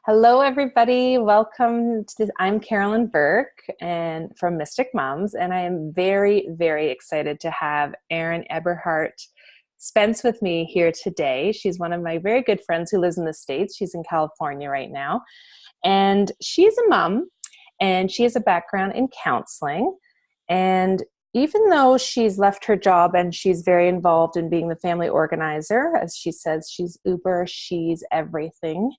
Hello, everybody. Welcome to this. I'm Carolyn Burke and from Mystic Moms, and I am very, very excited to have Erin Eberhardt-Spence with me here today. She's one of my very good friends who lives in the States. She's in California right now, and she's a mom, and she has a background in counseling. And even though she's left her job and she's very involved in being the family organizer, as she says, she's Uber, she's everything.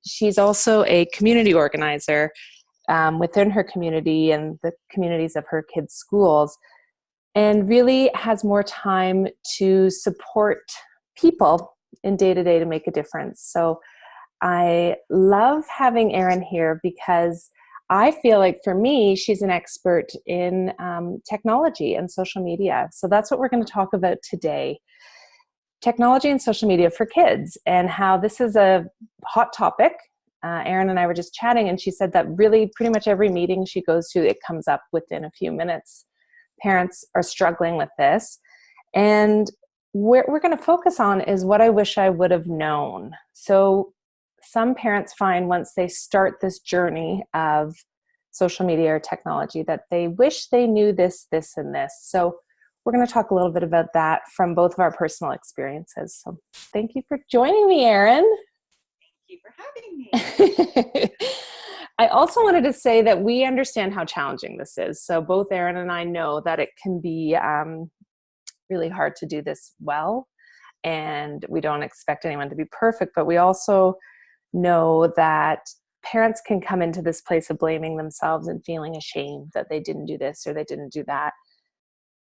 She's also a community organizer within her community and the communities of her kids' schools, and really has more time to support people in day-to-day to make a difference. So I love having Erin here because I feel like for me, she's an expert in technology and social media. So that's what we're going to talk about today. Technology and social media for kids, and how this is a hot topic. Erin and I were just chatting, and she said that really pretty much every meeting she goes to, it comes up within a few minutes. Parents are struggling with this. And what we're going to focus on is what I wish I would have known. So some parents find once they start this journey of social media or technology that they wish they knew this, this, and this. So we're going to talk a little bit about that from both of our personal experiences. So thank you for joining me, Erin. Thank you for having me. I also wanted to say that we understand how challenging this is. So both Erin and I know that it can be really hard to do this well, and we don't expect anyone to be perfect, but we also know that parents can come into this place of blaming themselves and feeling ashamed that they didn't do this or they didn't do that.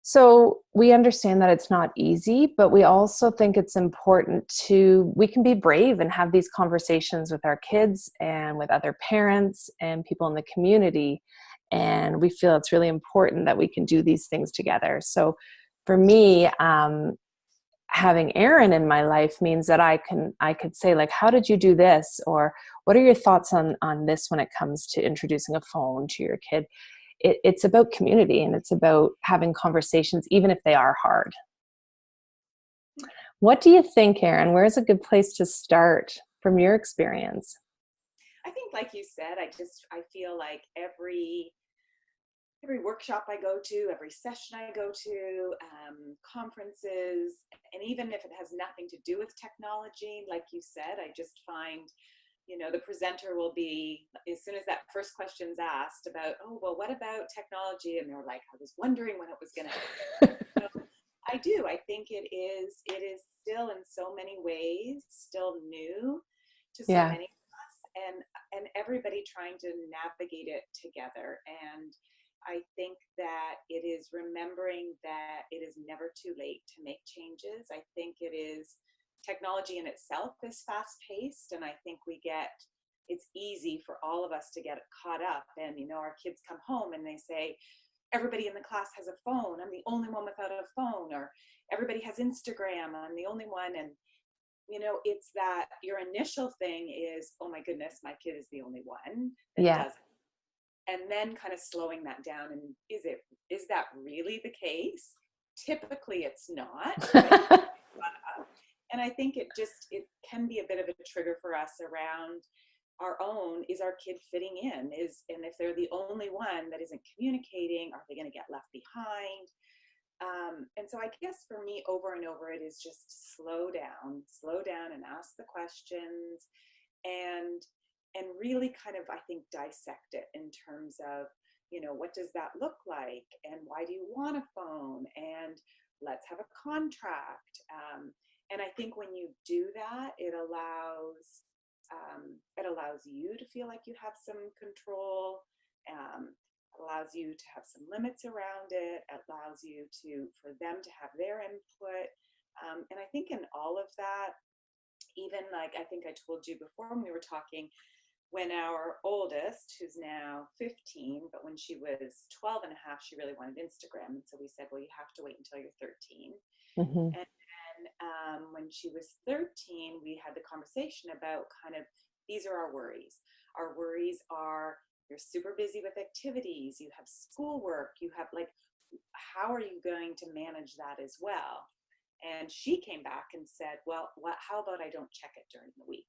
So we understand that it's not easy, but we also think it's important we can be brave and have these conversations with our kids and with other parents and people in the community. And we feel it's really important that we can do these things together. So for me, having Erin in my life means that I could say, like, how did you do this? Or what are your thoughts on this when it comes to introducing a phone to your kid? It's about community, and it's about having conversations, even if they are hard. What do you think, Erin? Where's a good place to start from your experience? I think, like you said, I feel like every workshop I go to, every session I go to, conferences, and even if it has nothing to do with technology, like you said, I just find, the presenter will be, as soon as that first question's asked about, oh, well, what about technology? And they're like, I was wondering when it was going to happen. So I think it is still in so many ways, still new to so many of us, and everybody trying to navigate it together. And I think that it is remembering that it is never too late to make changes. I think technology in itself is fast paced, and I think it's easy for all of us to get caught up. And, our kids come home and they say, everybody in the class has a phone. I'm the only one without a phone. Or everybody has Instagram. I'm the only one. And, it's that your initial thing is, oh my goodness, my kid is the only one that does it. And then kind of slowing that down. And is that really the case? Typically it's not. Right? And I think it can be a bit of a trigger for us around our own. Is our kid fitting in? And if they're the only one that isn't communicating, are they going to get left behind? And so I guess for me, over and over, it is just slow down and ask the questions, and really kind of, I think, dissect it in terms of, what does that look like? And why do you want a phone? And let's have a contract. And I think when you do that, it allows you to feel like you have some control, allows you to have some limits around it, allows you for them to have their input. And I think in all of that, even like I think I told you before when we were talking, when our oldest, who's now 15, but when she was 12 and a half, she really wanted Instagram. And so we said, well, you have to wait until you're 13. Mm-hmm. And when she was 13, we had the conversation about kind of, these are our worries. Our worries are, you're super busy with activities, you have schoolwork, you have how are you going to manage that as well? And she came back and said, well, how about I don't check it during the week?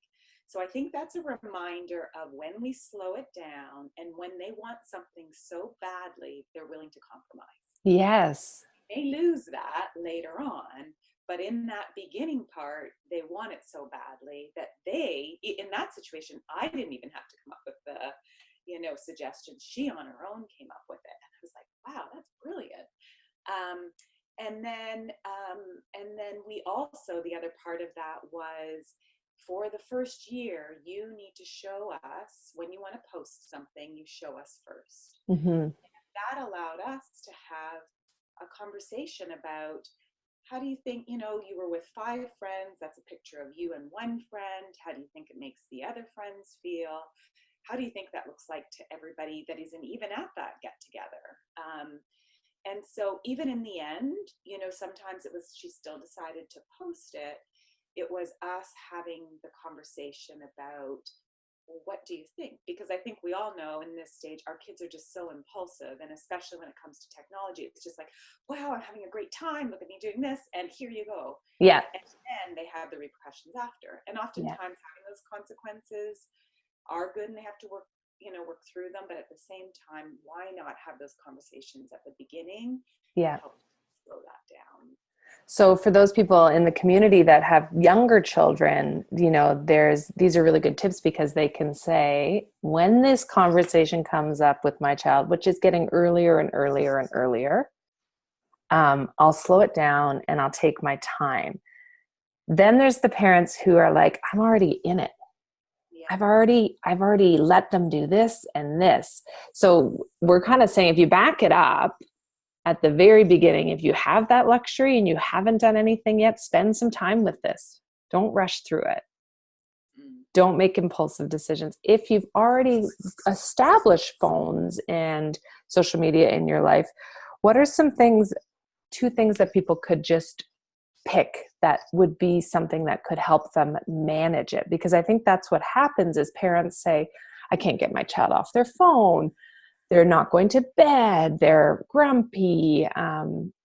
So I think that's a reminder of when we slow it down and when they want something so badly, they're willing to compromise. Yes. They lose that later on, but in that beginning part, they want it so badly that in that situation, I didn't even have to come up with the, suggestions. She on her own came up with it. And I was like, wow, that's brilliant. Um, and then we also, the other part of that was, for the first year, you need to show us when you want to post something, you show us first. Mm-hmm. That allowed us to have a conversation about, how do you think, you were with 5 friends, that's a picture of you and one friend. How do you think it makes the other friends feel? How do you think that looks like to everybody that isn't even at that get together? And so even in the end, sometimes it was, she still decided to post it. It was us having the conversation about, well, what do you think? Because I think we all know in this stage, our kids are just so impulsive. And especially when it comes to technology, it's just like, wow, I'm having a great time. Look at me doing this. And here you go. Yeah. And then they have the repercussions after. And oftentimes having those consequences are good and they have to work through them. But at the same time, why not have those conversations at the beginning? Yeah. And help slow that down. So for those people in the community that have younger children, these are really good tips, because they can say, when this conversation comes up with my child, which is getting earlier and earlier and earlier, I'll slow it down and I'll take my time. Then there's the parents who are like, I'm already in it. Yeah. I've already let them do this and this. So we're kind of saying, if you back it up, at the very beginning, if you have that luxury and you haven't done anything yet, spend some time with this. Don't rush through it. Don't make impulsive decisions. If you've already established phones and social media in your life, what are some things, 2 things that people could just pick that would be something that could help them manage it? Because I think that's what happens is parents say, I can't get my child off their phone. They're not going to bed. They're grumpy.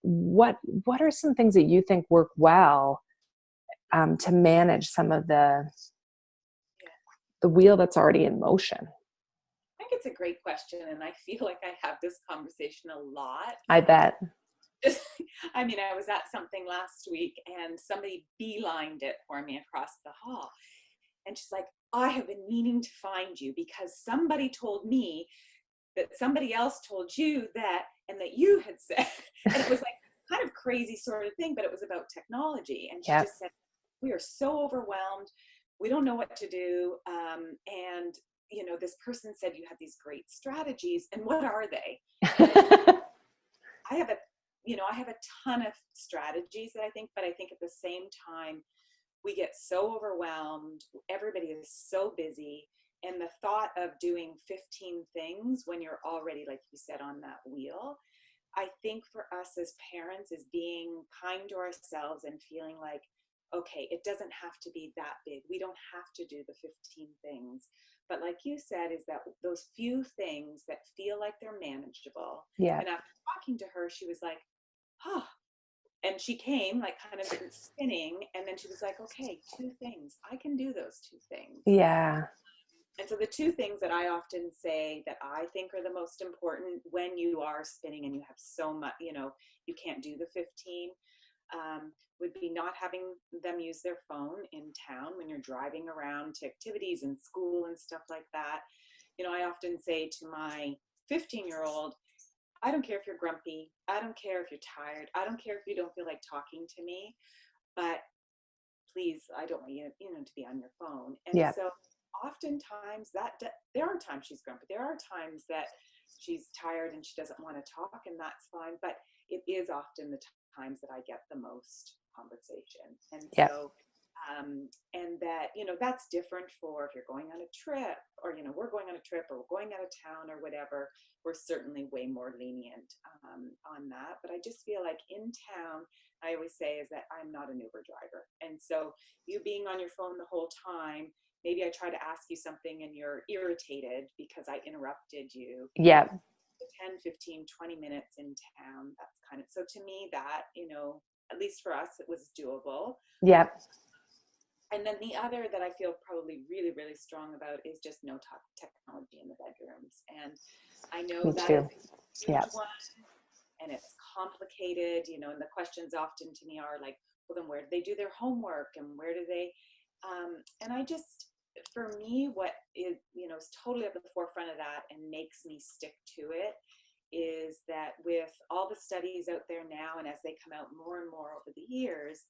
What are some things that you think work well to manage some of the wheel that's already in motion? I think it's a great question, and I feel like I have this conversation a lot. I bet. I mean, I was at something last week and somebody beelined it for me across the hall. And she's like, I have been meaning to find you because somebody told me that somebody else told you that, and that you had said. And it was like kind of crazy sort of thing, but it was about technology. And she just said, we are so overwhelmed. We don't know what to do. And, this person said you have these great strategies. And what are they? I have a ton of strategies that I think, but I think at the same time, we get so overwhelmed. Everybody is so busy. And the thought of doing 15 things when you're already, like you said, on that wheel, I think for us as parents is being kind to ourselves and feeling like, okay, it doesn't have to be that big. We don't have to do the 15 things. But like you said, is that those few things that feel like they're manageable. Yeah. And after talking to her, she was like, oh, and she came like kind of spinning. And then she was like, okay, 2 things. I can do those 2 things. Yeah. And so the 2 things that I often say that I think are the most important when you are spinning and you have so much, you can't do the 15, would be not having them use their phone in town when you're driving around to activities and school and stuff like that. I often say to my 15-year-old, I don't care if you're grumpy. I don't care if you're tired. I don't care if you don't feel like talking to me, but please, I don't want you, to be on your phone. And so oftentimes there are times she's grumpy. There are times that she's tired and she doesn't want to talk, and that's fine. But it is often the times that I get the most conversation. And so, and that, that's different for if you're going on a trip or, we're going on a trip or we're going out of town or whatever, we're certainly way more lenient on that. But I just feel like in town, I always say is that I'm not an Uber driver. And so you being on your phone the whole time, maybe I try to ask you something and you're irritated because I interrupted you. Yeah. 10, 15, 20 minutes in town, that's kind of, so to me that, at least for us, it was doable. Yeah. And then the other that I feel probably really, really strong about is just no technology in the bedrooms. And I know Me that is too. a Yeah. huge one, and it's complicated, you know, and the questions often to me are like, well, then where do they do their homework, and where do they, and I just, for me, what is, you know, is totally at the forefront of that and makes me stick to it is that with all the studies out there now, and as they come out more and more over the years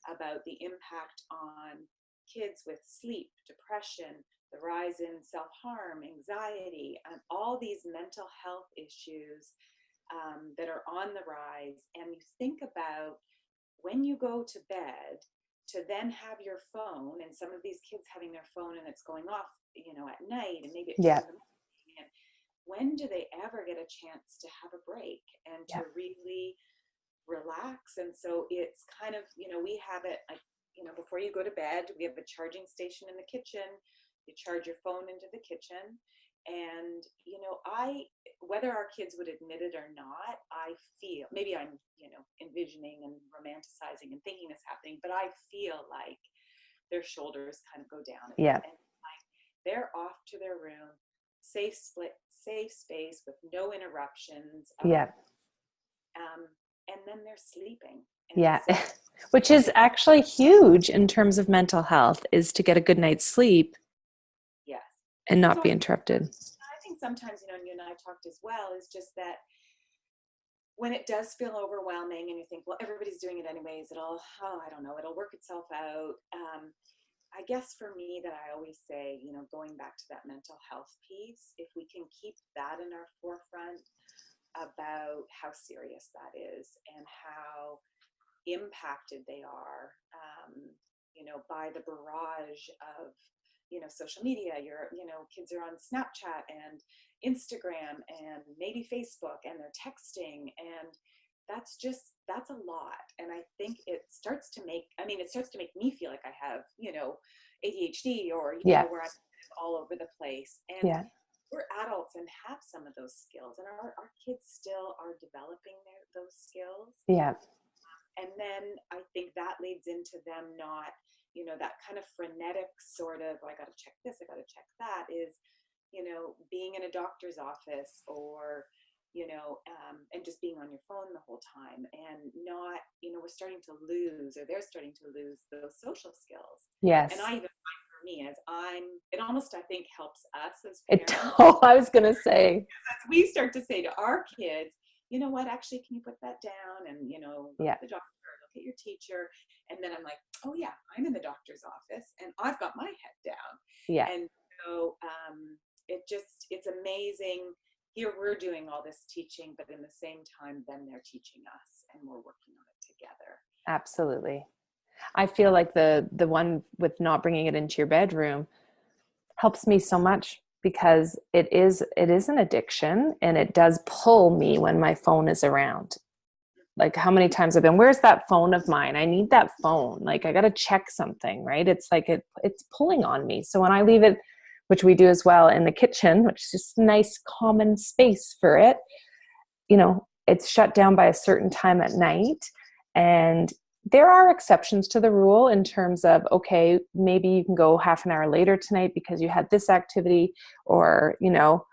about the impact on kids with sleep, depression, the rise in self-harm, anxiety, and all these mental health issues that are on the rise. And you think about when you go to bed to then have your phone, and some of these kids having their phone and it's going off, you know, at night, and maybe at 2 Yeah. in the morning. And when do they ever get a chance to have a break and Yeah. to really relax? And so it's kind of, you know, we have it like, you know, before you go to bed, we have a charging station in the kitchen. You charge your phone into the kitchen. And, you know, whether our kids would admit it or not, I feel, maybe I'm, you know, envisioning and romanticizing and thinking this happening, but I feel like their shoulders kind of go down a bit. Yeah. And like they're off to their room, safe space with no interruptions. Yeah. And then they're sleeping. And Yeah. so, Which is actually huge in terms of mental health, is to get a good night's sleep yes. and not So be interrupted. I think sometimes, you know, and you and I talked as well, is just that when it does feel overwhelming and you think, well, everybody's doing it anyways, I don't know, it'll work itself out. I guess for me, that I always say, you know, going back to that mental health piece, if we can keep that in our forefront about how serious that is and how impacted they are, you know, by the barrage of, you know, social media. You know, kids are on Snapchat and Instagram and maybe Facebook, and they're texting, and that's a lot. And I think it starts to make me feel like I have, you know, ADHD, or, you Yeah. know, where I'm all over the place. And Yeah. we're adults and have some of those skills, and our kids still are developing those skills. Yeah. And then I think that leads into them not, you know, that kind of frenetic sort of, I got to check this, I got to check that, is, you know, being in a doctor's office, or, you know, and just being on your phone the whole time, and not, you know, we're starting to lose, or they're starting to lose those social skills. Yes. And I even find for me, it almost, I think, helps us as It, parents. oh, I was going to say. As we start to say to our kids, you know what, actually, can you put that down? And, you know, look at the doctor, look at your teacher. And then I'm like, oh yeah, I'm in the doctor's office and I've got my head down. Yeah. And so it's amazing. Here we're doing all this teaching, but in the same time, then they're teaching us, and we're working on it together. Absolutely. I feel like the one with not bringing it into your bedroom helps me so much, because it is an addiction, and it does pull me when my phone is around. Like, how many times I've been, where's that phone of mine? I need that phone. Like, I got to check something, right? It's like it's pulling on me. So when I leave it, which we do as well, in the kitchen, which is just a nice common space for it, you know, it's shut down by a certain time at night. And there are exceptions to the rule in terms of, okay, maybe you can go half an hour later tonight because you had this activity, or, you know,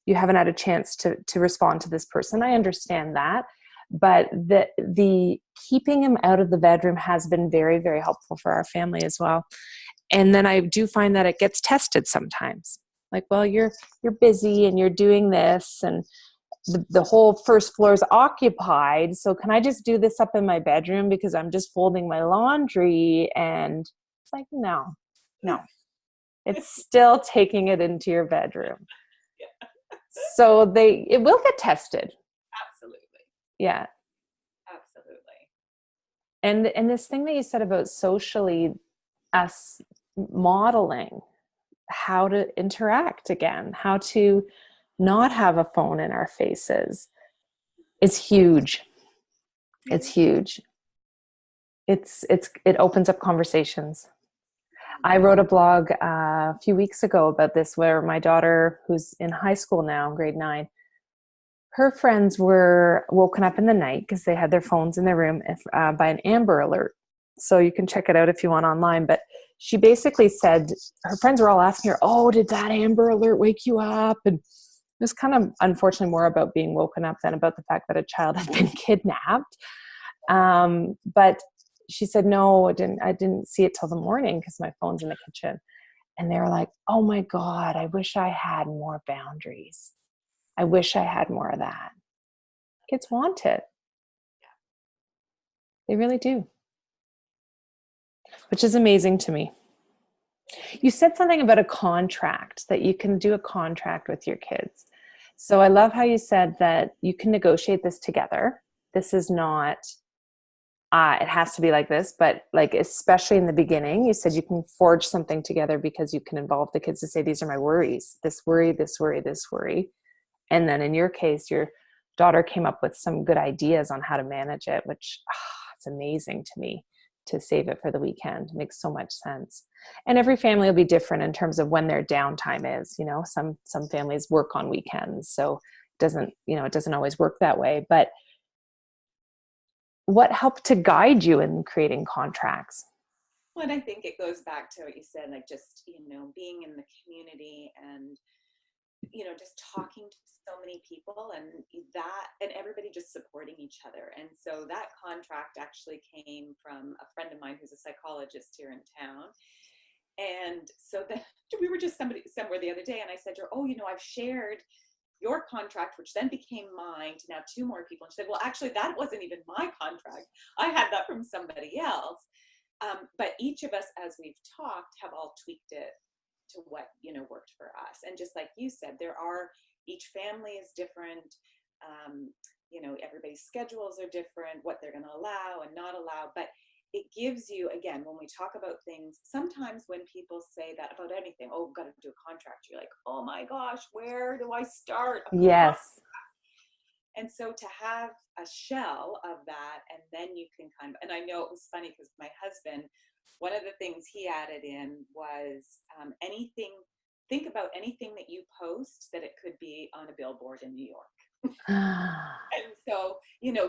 you haven't had a chance to respond to this person. I understand that. But the keeping him out of the bedroom has been very, very helpful for our family as well. And then I do find that it gets tested sometimes. Like, well, you're busy and you're doing this, and the whole first floor is occupied. So can I just do this up in my bedroom because I'm just folding my laundry? And it's like, no. It's still taking it into your bedroom. Yeah. So it will get tested. Absolutely. Yeah. Absolutely. And this thing that you said about socially, us modeling how to interact again, how to not have a phone in our faces, is huge. It's huge. It opens up conversations. I wrote a blog a few weeks ago about this, where my daughter, who's in high school now, grade 9, her friends were woken up in the night because they had their phones in their room by an Amber Alert. So you can check it out if you want online. But she basically said her friends were all asking her, oh, did that Amber Alert wake you up? And it was kind of unfortunately more about being woken up than about the fact that a child had been kidnapped. But she said, no, I didn't see it till the morning because my phone's in the kitchen. And they were like, oh my God, I wish I had more boundaries. I wish I had more of that. Kids want it. They really do. Which is amazing to me. You said something about a contract, that you can do a contract with your kids. So I love how you said that you can negotiate this together. This is not, it has to be like this, but like, especially in the beginning, you said you can forge something together because you can involve the kids to say, these are my worries, this worry, this worry, this worry. And then in your case, your daughter came up with some good ideas on how to manage it, which it's amazing to me. To save it for the weekend makes so much sense. And every family will be different in terms of when their downtime is. You know, some families work on weekends, so it doesn't always work that way. But what helped to guide you in creating contracts? Well, and I think it goes back to what you said, like just, being in the community and, just talking to so many people and everybody just supporting each other. And so that contract actually came from a friend of mine who's a psychologist here in town. And so then we were just somewhere the other day, and I said to her, oh, I've shared your contract, which then became mine, to now two more people. And she said, well, actually, that wasn't even my contract. I had that from somebody else. But each of us, as we've talked, have all tweaked it to what, worked for us. And just like you said, each family is different. Everybody's schedules are different, what they're going to allow and not allow. But it gives you, again, when we talk about things, sometimes when people say that about anything, oh, we've got to do a contract, you're like, oh my gosh, where do I start? Yes. And so to have a shell of that, and then you can and I know it was funny because my husband, one of the things he added in was think about anything that you post that it could be on a billboard in New York. And so,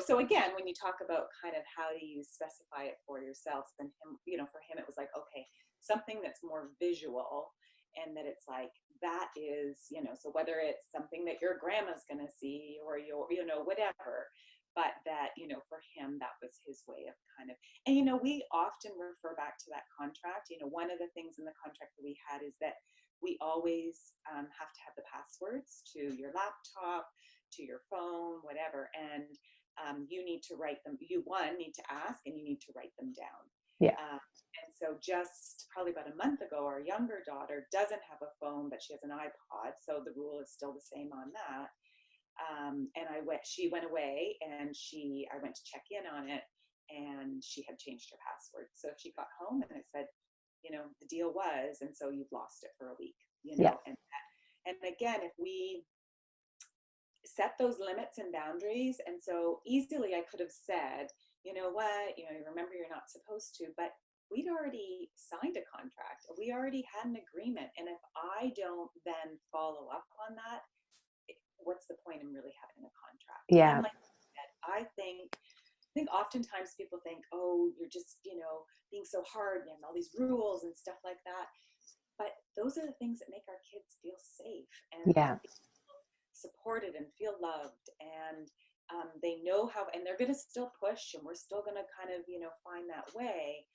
so again, when you talk about kind of how do you specify it for yourself, and him, for him, it was like, okay, something that's more visual, and that it's like, that is, so whether it's something that your grandma's going to see or your, whatever, but that, for him, that was his way of kind of, and, we often refer back to that contract. One of the things in the contract that we had is that we always have to have the passwords to your laptop, to your phone, whatever. And you need to write them. You need to ask, and you need to write them down. Yeah. And so just probably about a month ago, our younger daughter doesn't have a phone, but she has an iPod. So the rule is still the same on that. And she went away, and I went to check in on it, and she had changed her password. So she got home, and it said, the deal was, and so you've lost it for a week, Yeah. And again, if we set those limits and boundaries, and so easily I could have said, you know what, you remember you're not supposed to, but we'd already signed a contract. We already had an agreement. And if I don't then follow up on that, what's the point in really having a contract? Yeah. And like I said, I think oftentimes people think, oh, you're just, being so hard and all these rules and stuff like that. But those are the things that make our kids feel safe and supported and feel loved. And they know how, and they're going to still push, and we're still going to kind of, find that way.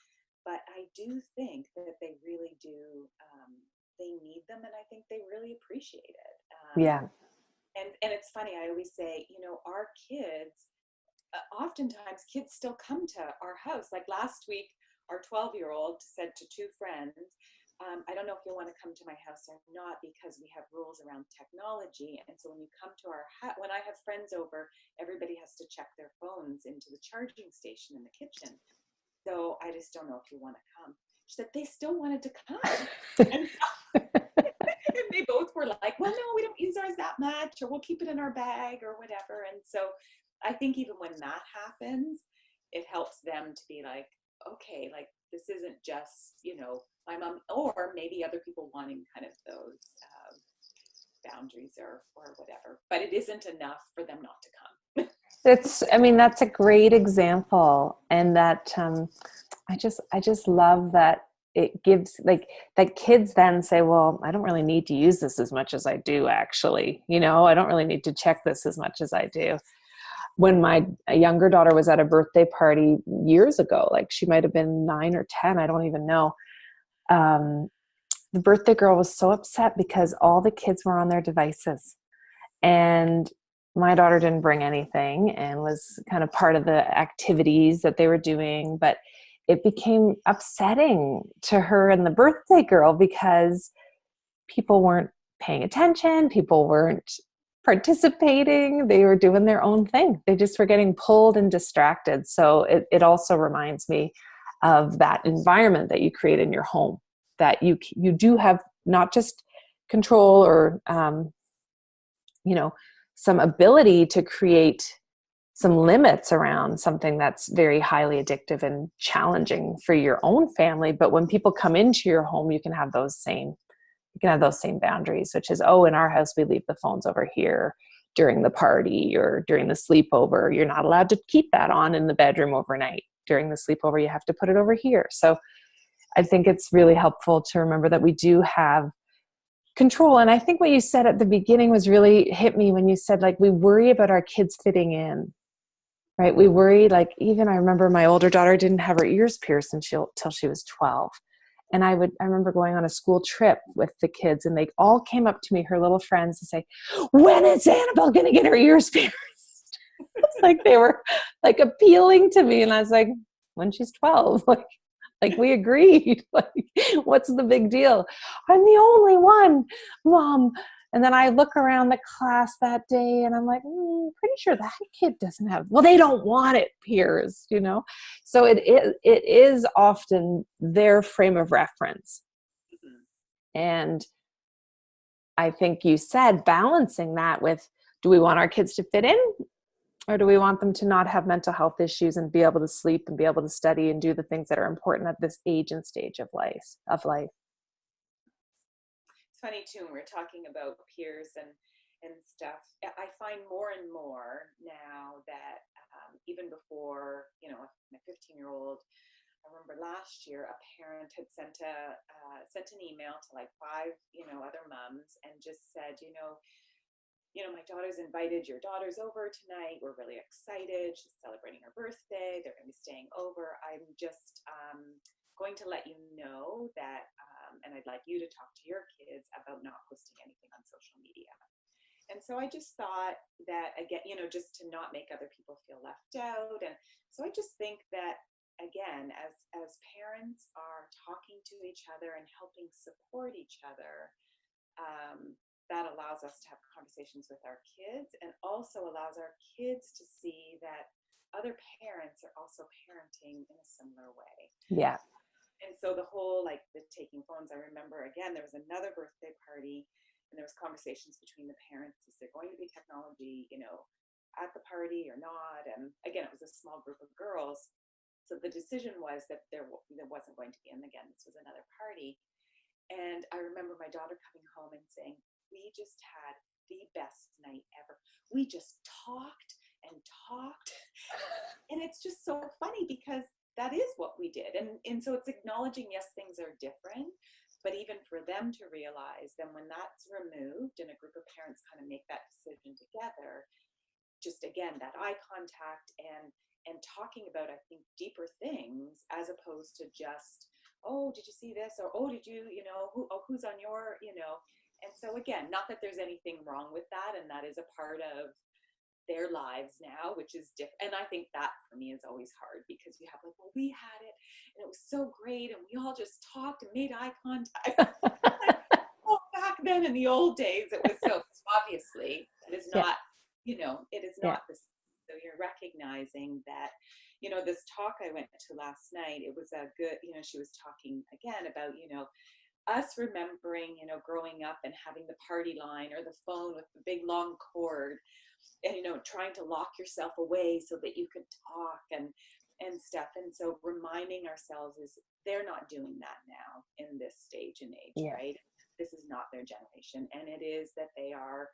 But I do think that they really do, they need them. And I think they really appreciate it. And it's funny, I always say, our kids, oftentimes kids still come to our house. Like last week, our 12-year-old said to two friends, I don't know if you'll want to come to my house or not, because we have rules around technology. And so when you come to our house, when I have friends over, everybody has to check their phones into the charging station in the kitchen. So I just don't know if you want to come. She said they still wanted to come. And they both were like, well, no, we don't use ours that much, or we'll keep it in our bag or whatever. And so I think even when that happens, it helps them to be like, okay, like this isn't just, my mom, or maybe other people wanting kind of those boundaries or whatever, but it isn't enough for them not to come. That's a great example. And that, I just love that it gives like kids then say, well, I don't really need to use this as much as I do, actually. I don't really need to check this as much as I do. When my younger daughter was at a birthday party years ago, like she might have been 9 or 10, I don't even know. The birthday girl was so upset because all the kids were on their devices, and my daughter didn't bring anything and was kind of part of the activities that they were doing, but it became upsetting to her and the birthday girl because people weren't paying attention. People weren't participating. They were doing their own thing. They just were getting pulled and distracted. So it also reminds me of that environment that you create in your home, that you do have not just control or, some ability to create some limits around something that's very highly addictive and challenging for your own family. But when people come into your home, you can have those same boundaries, which is, oh, in our house, we leave the phones over here during the party or during the sleepover. You're not allowed to keep that on in the bedroom overnight. During the sleepover, you have to put it over here. So I think it's really helpful to remember that we do have control. And I think what you said at the beginning was really hit me when you said, like, we worry about our kids fitting in, right? We worry, like, even I remember my older daughter didn't have her ears pierced until she was 12. And I remember going on a school trip with the kids, and they all came up to me, her little friends, and say, when is Annabelle going to get her ears pierced? It's like they were like appealing to me. And I was like, when she's 12, like we agreed. Like, what's the big deal? I'm the only one, Mom. And then I look around the class that day and I'm like, pretty sure that kid doesn't have, well, they don't want it pierced, So it is often their frame of reference. And I think you said balancing that with, do we want our kids to fit in? Or do we want them to not have mental health issues and be able to sleep and be able to study and do the things that are important at this age and stage of life? It's funny too, when we're talking about peers and stuff. I find more and more now that even before, my 15-year-old, I remember last year a parent had sent an email to like 5, other moms and just said, my daughter's invited your daughters over tonight. We're really excited. She's celebrating her birthday. They're going to be staying over. I'm just going to let you know that, and I'd like you to talk to your kids about not posting anything on social media. And so I just thought that, again, just to not make other people feel left out. And so I just think that, again, as parents are talking to each other and helping support each other, that allows us to have conversations with our kids and also allows our kids to see that other parents are also parenting in a similar way. Yeah. And so the whole, like, the taking phones, I remember, again, there was another birthday party and there was conversations between the parents. Is there going to be technology, at the party or not? And again, it was a small group of girls. So the decision was that there wasn't going to be, and again, this was another party. And I remember my daughter coming home and saying, we just had the best night ever. We just talked and talked. And it's just so funny because that is what we did. And so it's acknowledging, yes, things are different, but even for them to realize then when that's removed and a group of parents kind of make that decision together, just again, that eye contact and talking about, I think, deeper things as opposed to just, oh, did you see this? Or, oh, did you, who's on your, And so again, not that there's anything wrong with that. And that is a part of their lives now, which is different. And I think that for me is always hard because you have like, well, we had it and it was so great. And we all just talked and made eye contact. Like, oh, back then in the old days, it was so obviously it is not, it is not this. So you're recognizing that, this talk I went to last night, it was a good, she was talking again about, us remembering, growing up and having the party line or the phone with the big long cord and, trying to lock yourself away so that you could talk and stuff. And so reminding ourselves is they're not doing that now in this stage and age, right? This is not their generation. And it is that they are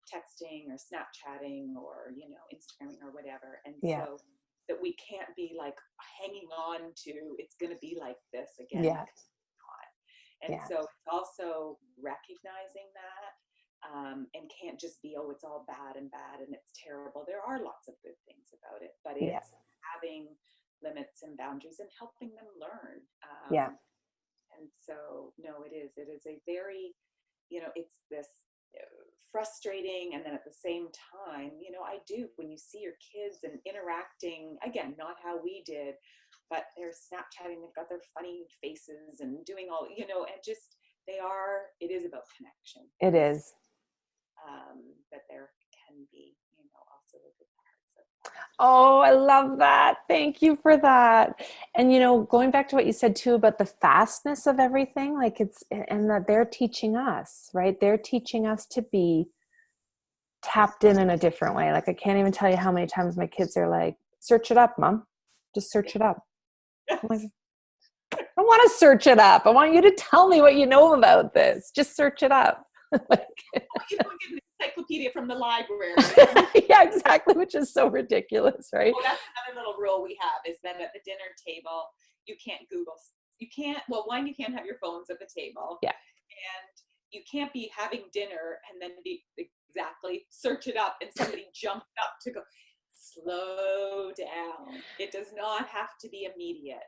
texting or Snapchatting or, Instagramming or whatever. And so that we can't be like hanging on to, it's going to be like this again. And Yeah. so it's also recognizing that, and can't just be, oh, it's all bad and it's terrible. There are lots of good things about it, but Yeah. it's having limits and boundaries and helping them learn. Yeah. And so, no, it is a very, it's this frustrating. And then at the same time, I do, when you see your kids and interacting, again, not how we did, but they're Snapchatting, they've got their funny faces and doing all, and just, it is about connection. It is. That there can be, also the good parts of that. Oh, I love that. Thank you for that. And, going back to what you said too about the fastness of everything, like and that they're teaching us, right? They're teaching us to be tapped in a different way. Like, I can't even tell you how many times my kids are like, search it up, Mom. Just search it up. I'm like, I don't want to search it up. I want you to tell me what you know about this. Just search it up. Like, you don't get an encyclopedia from the library. Yeah, exactly, which is so ridiculous, right? Well, that's another little rule we have, is that at the dinner table, you can't Google. You can't, well, one, you can't have your phones at the table. Yeah. And you can't be having dinner and then be exactly search it up and somebody jumped up to go, slow down. It does not have to be immediate.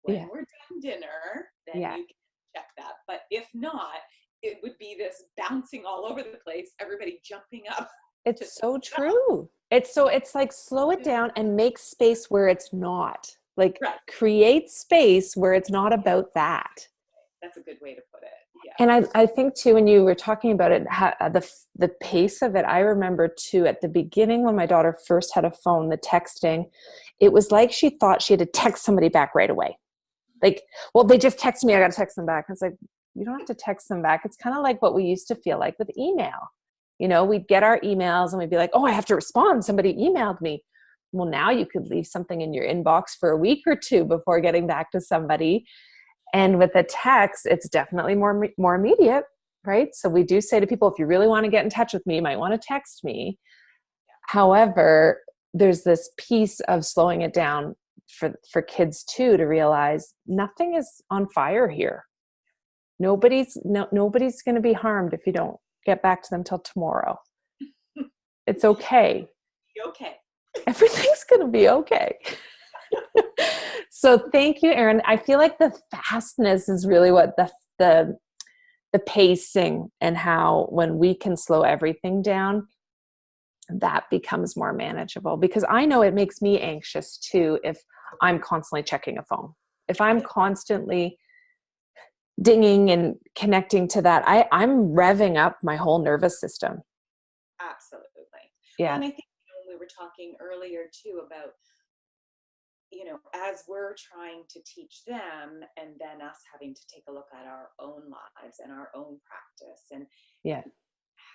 When we're done dinner, then you can check that. But if not, it would be this bouncing all over the place, everybody jumping up. It's so true. It's like, slow it down and make space where it's not. Like, create space where it's not about that. That's a good way to put it. Yeah. And I think too, when you were talking about it, the pace of it, I remember too, at the beginning when my daughter first had a phone, the texting, it was like she thought she had to text somebody back right away. Like, well, they just texted me, I got to text them back. I was like, you don't have to text them back. It's kind of like what we used to feel like with email. We'd get our emails and we'd be like, oh, I have to respond. Somebody emailed me. Well, now you could leave something in your inbox for a week or two before getting back to somebody. And with a text, it's definitely more immediate, right? So we do say to people, if you really want to get in touch with me, you might want to text me. However, there's this piece of slowing it down for kids too, to realize nothing is on fire here. Nobody's going to be harmed if you don't get back to them till tomorrow. It's okay. Okay. Everything's going to be okay. So thank you, Erin. I feel like the fastness is really what the pacing, and how when we can slow everything down, that becomes more manageable, because I know it makes me anxious too if I'm constantly checking a phone. If I'm constantly dinging and connecting to that, I'm revving up my whole nervous system. Absolutely. Yeah. Well, and I think we were talking earlier too about, as we're trying to teach them, and then us having to take a look at our own lives and our own practice, and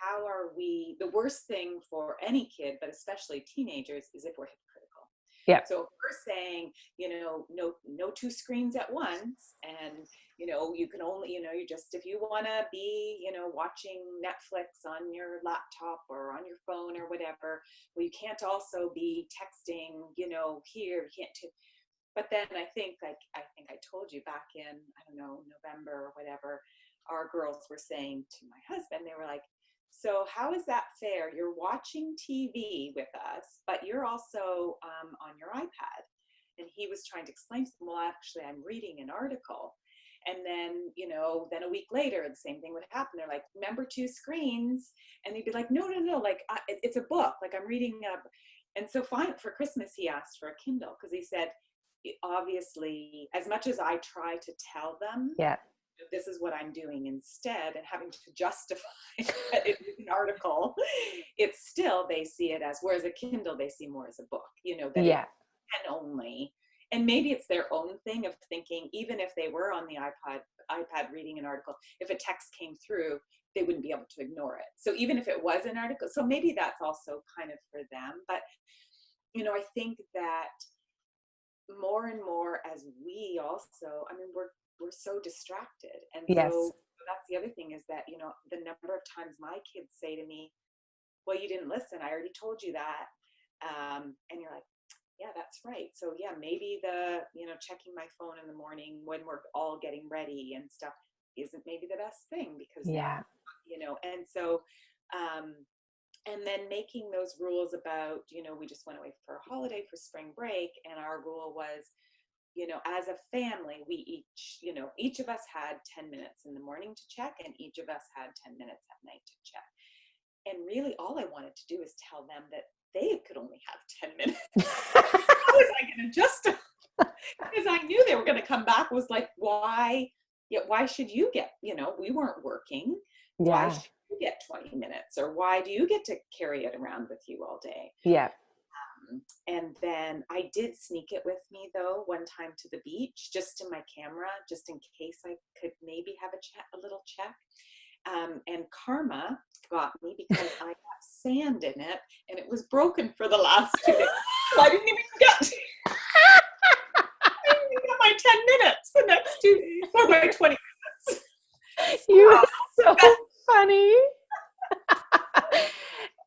how are we, the worst thing for any kid, but especially teenagers, is if we're hypocritical. Yeah. So if we're saying, no two screens at once, and, you can only, you just, if you want to be, watching Netflix on your laptop or on your phone or whatever, well, you can't also be texting, here, you can't. But then I think I told you back in, I don't know, November or whatever, our girls were saying to my husband, they were like, so how is that fair? You're watching TV with us, but you're also on your iPad. And he was trying to explain to them, well, actually, I'm reading an article. And then, then a week later, the same thing would happen. They're like, remember, 2 screens? And he'd be like, no, like, it's a book. Like, I'm reading a. And so for Christmas, he asked for a Kindle, because he said, obviously, as much as I try to tell them, this is what I'm doing instead, and having to justify that it is an article, it's still, they see it as, whereas a Kindle, they see more as a book, that it can only, and maybe it's their own thing of thinking, even if they were on the iPad reading an article, if a text came through, they wouldn't be able to ignore it. So even if it was an article, so maybe that's also kind of for them. But, I think that more and more, as we also, we're so distracted. And so that's the other thing, is that, the number of times my kids say to me, well, you didn't listen. I already told you that. And you're like, yeah, that's right. So yeah, maybe the, checking my phone in the morning when we're all getting ready and stuff, isn't maybe the best thing, because Yeah. now, and so, and then making those rules about, we just went away for a holiday for spring break, and our rule was, as a family, we each of us had 10 minutes in the morning to check, and each of us had 10 minutes at night to check. And really all I wanted to do is tell them that they could only have 10 minutes. How was I going to justify? Because I knew they were going to come back, was like, why should you get, we weren't working. Why Yeah. should you get 20 minutes? Or why do you get to carry it around with you all day? Yeah. And then I did sneak it with me, though, one time to the beach, just in my camera, just in case I could maybe have a little check. And karma got me because I got sand in it, and it was broken for the last 2 days. So I didn't even get my 10 minutes the next 2 days, or my 20 minutes. You're so funny.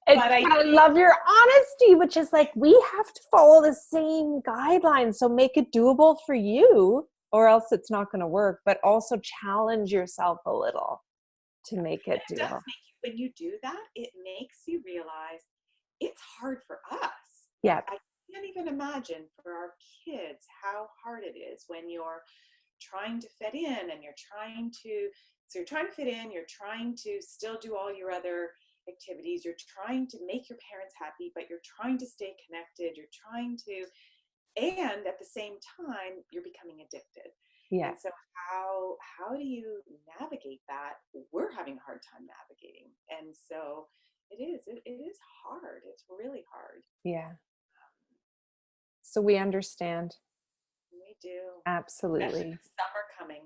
I love your honesty, which is like, we have to follow the same guidelines. So make it doable for you, or else it's not going to work, but also challenge yourself a little to make it doable. Does make you, when you do that, it makes you realize it's hard for us. Yeah. I can't even imagine for our kids how hard it is when you're trying to fit in, and you're trying to fit in, you're trying to still do all your other activities, you're trying to make your parents happy, but you're trying to stay connected, and at the same time you're becoming addicted. Yeah. And so how do you navigate that? We're having a hard time navigating. And so it is hard. It's really hard. Yeah. So we understand. We do. Absolutely. Especially with summer coming.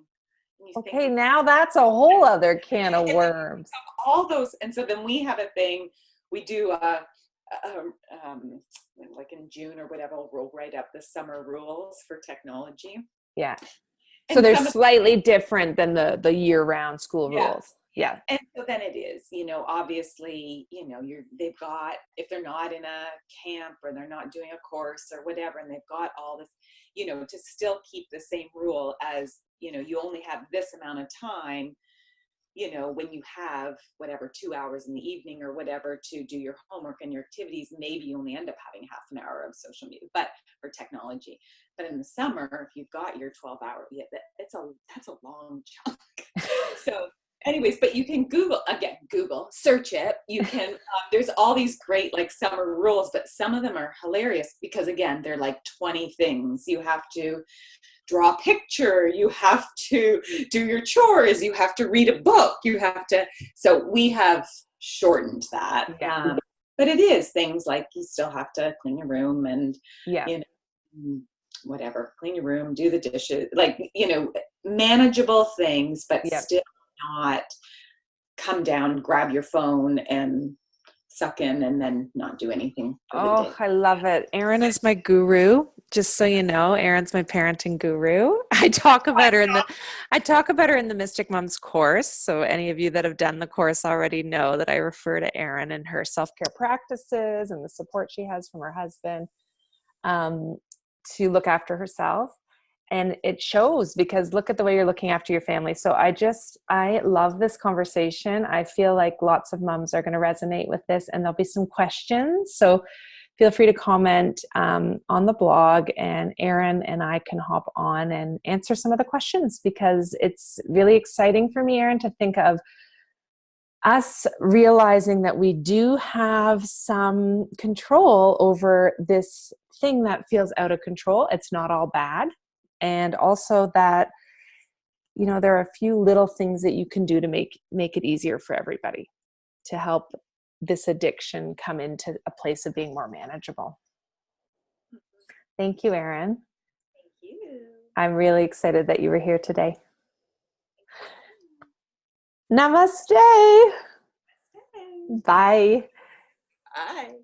Okay, now that's a whole other can of worms. All those, and so then we have a thing. We do like in June or whatever, we'll write up the summer rules for technology. Yeah. So they're slightly different than the year-round school rules. Yeah. And so then it is, obviously, they've got, if they're not in a camp or they're not doing a course or whatever, and they've got all this, to still keep the same rule as, you only have this amount of time, when you have whatever 2 hours in the evening or whatever to do your homework and your activities, maybe you only end up having half an hour of social media, but for technology. But in the summer, if you've got your 12-hour, that's a long chunk. So anyways, but you can search it. You can, there's all these great like summer rules, but some of them are hilarious because again, they're like 20 things. You have to draw a picture, you have to do your chores, you have to read a book, so we have shortened that. Yeah. But it is things like you still have to clean your room and, whatever, clean your room, do the dishes, like, manageable things, but still not come down, grab your phone and suck in and then not do anything for the day. I love it. Erin is my guru. Just so you know, Erin's my parenting guru. I talk about her in the Mystic Moms course. So any of you that have done the course already know that I refer to Erin and her self-care practices and the support she has from her husband to look after herself. And it shows, because look at the way you're looking after your family. So I love this conversation. I feel like lots of moms are going to resonate with this, and there'll be some questions. So feel free to comment on the blog, and Erin and I can hop on and answer some of the questions, because it's really exciting for me, Erin, to think of us realizing that we do have some control over this thing that feels out of control. It's not all bad. And also that, there are a few little things that you can do to make it easier for everybody, to help this addiction come into a place of being more manageable. Thank you, Erin. Thank you. I'm really excited that you were here today. Namaste. Namaste. Bye. Bye.